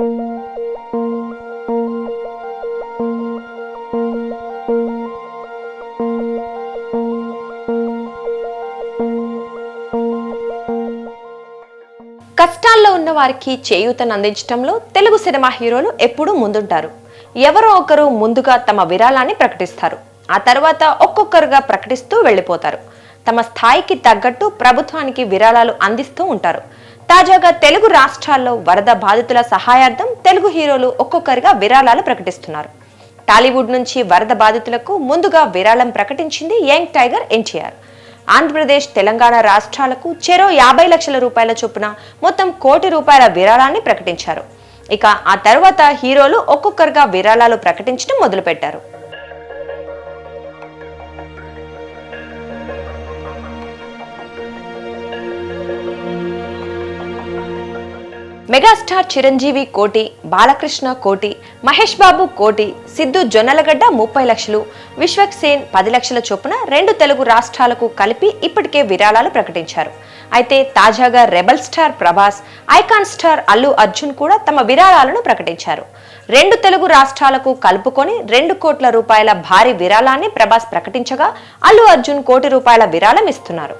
కష్టాల్లో ఉన్న వారికి చేయూతను అందించడంలో తెలుగు సినిమా హీరోలు ఎప్పుడూ ముందుంటారు. ఎవరో ఒకరు ముందుగా తమ విరాళాన్ని ప్రకటిస్తారు. ఆ తర్వాత ఒక్కొక్కరుగా ప్రకటిస్తూ వెళ్లిపోతారు. తమ స్థాయికి తగ్గట్టు ప్రభుత్వానికి విరాళాలు అందిస్తూ ఉంటారు. తాజాగా తెలుగు రాష్ట్రాల్లో వరద బాధితుల సహాయార్థం తెలుగు హీరోలు ఒక్కొక్కరుగా విరాళాలు ప్రకటిస్తున్నారు. టాలీవుడ్ నుంచి వరద బాధితులకు ముందుగా విరాళం ప్రకటించింది యంగ్ టైగర్ ఎన్టీఆర్. ఆంధ్రప్రదేశ్, తెలంగాణ రాష్ట్రాలకు చెరో 50 లక్షల రూపాయల చొప్పున మొత్తం ₹1 కోటి విరాళాన్ని ప్రకటించారు. ఇక ఆ తర్వాత హీరోలు ఒక్కొక్కరుగా విరాళాలు ప్రకటించడం మొదలుపెట్టారు. మెగాస్టార్ చిరంజీవి కోటి, బాలకృష్ణ కోటి, మహేష్ బాబు కోటి, సిద్ధు జొన్నలగడ్డ 30 లక్షలు, విశ్వక్సేన్ 10 లక్షల చొప్పున 2 తెలుగు రాష్ట్రాలకు కలిపి ఇప్పటికే విరాళాలు ప్రకటించారు. అయితే తాజాగా rebel star Prabhas, icon star Allu Arjun కూడా తమ విరాళాలను ప్రకటించారు. 2 తెలుగు రాష్ట్రాలకు కలుపుకొని ₹2 కోట్ల భారీ విరాళాన్ని ప్రభాస్ ప్రకటించగా అల్లు అర్జున్ ₹1 కోటి విరాళం ఇస్తున్నారు.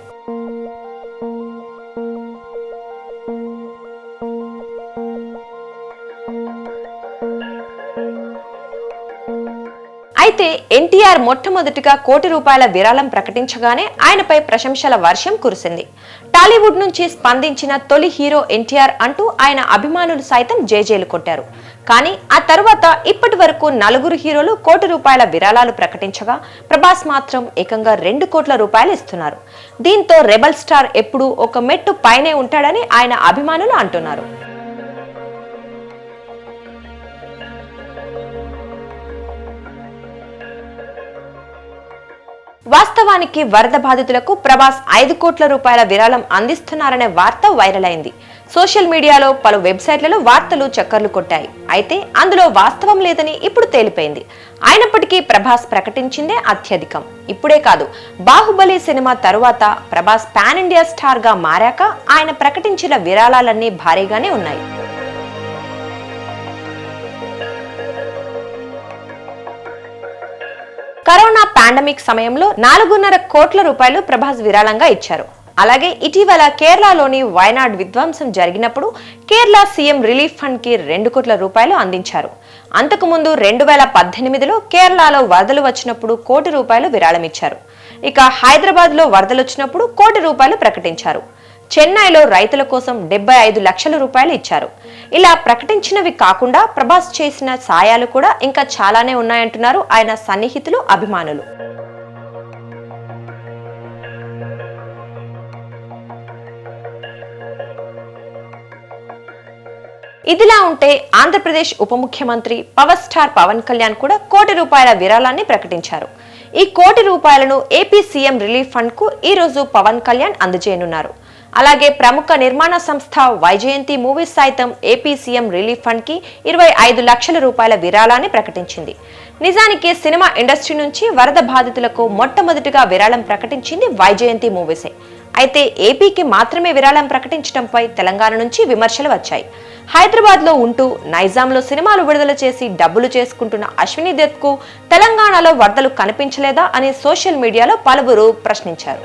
అయితే ఎన్టీఆర్ మొట్టమొదటిగా ₹1 కోటి విరాళం ప్రకటించగానే ఆయనపై ప్రశంసల వర్షం కురిసింది. టాలీవుడ్ నుంచి స్పందించిన తొలి హీరో ఎన్టీఆర్ అంటూ ఆయన అభిమానులు సైతం జేజేలు కొట్టారు. కానీ ఆ తర్వాత ఇప్పటి వరకు 4 హీరోలు ₹1 కోటి విరాళాలు ప్రకటించగా ప్రభాస్ మాత్రం ఏకంగా ₹2 కోట్ల ఇస్తున్నారు. దీంతో రెబల్ స్టార్ ఎప్పుడూ ఒక మెట్టు పైనే ఉంటాడని ఆయన అభిమానులు అంటున్నారు. వాస్తవానికి వరద బాధితులకు ప్రభాస్ ₹5 కోట్ల విరాళం అందిస్తున్నారనే వార్త వైరల్ అయింది. సోషల్ మీడియాలో పలు వెబ్సైట్లలో వార్తలు చక్కర్లు కొట్టాయి. అయితే అందులో వాస్తవం లేదని ఇప్పుడు తేలిపోయింది. అయినప్పటికీ ప్రభాస్ ప్రకటించిందే అత్యధికం. ఇప్పుడే కాదు, బాహుబలి సినిమా తరువాత ప్రభాస్ పాన్ ఇండియా స్టార్ గా మారాక ఆయన ప్రకటించిన విరాళాలన్నీ భారీగానే ఉన్నాయి. కరోనా పాండమిక్ సమయంలో ₹4.5 కోట్ల ప్రభాస్ విరాళంగా ఇచ్చారు. అలాగే ఇటీవల కేరళలోని వయనాడ్ విధ్వంసం జరిగినప్పుడు కేరళ సీఎం రిలీఫ్ ఫండ్ కి ₹2 కోట్ల అందించారు. అంతకుముందు 2018లో కేరళలో వరదలు వచ్చినప్పుడు ₹1 కోటి విరాళం ఇచ్చారు. ఇక హైదరాబాద్ లో వరదలు వచ్చినప్పుడు ₹1 కోటి ప్రకటించారు. చెన్నైలో రైతుల కోసం ₹75 లక్షలు ఇచ్చారు. ఇలా ప్రకటించినవి కాకుండా ప్రభాస్ చేసిన సాయాలు కూడా ఇంకా చాలానే ఉన్నాయంటున్నారు ఆయన సన్నిహితులు, అభిమానులు. ఇదిలా ఉంటే ఆంధ్రప్రదేశ్ ఉప ముఖ్యమంత్రి పవర్ స్టార్ పవన్ కళ్యాణ్ కూడా ₹1 కోటి విరాళాన్ని ప్రకటించారు. ఈ ₹1 కోటి ఏపీ సీఎం రిలీఫ్ ఫండ్ కు ఈ రోజు పవన్ కళ్యాణ్ అందజేయనున్నారు. అలాగే ప్రముఖ నిర్మాణ సంస్థ వైజయంతి మూవీస్ సైతం ఏపీ సీఎం రిలీఫ్ ఫండ్ కి ₹25 లక్షల విరాళాన్ని ప్రకటించింది. నిజానికి సినిమా ఇండస్ట్రీ నుంచి వరద బాధితులకు మొట్టమొదటిగా విరాళం ప్రకటించింది వైజయంతి మూవీసే. అయితే ఏపీకి మాత్రమే విరాళం ప్రకటించడంపై తెలంగాణ నుంచి విమర్శలు వచ్చాయి. హైదరాబాద్ లో ఉంటూ నైజాంలో సినిమాలు విడుదల చేసి డబ్బులు చేసుకుంటున్న అశ్విని దత్ కు తెలంగాణలో వరదలు కనిపించలేదా అని సోషల్ మీడియాలో పలువురు ప్రశ్నించారు.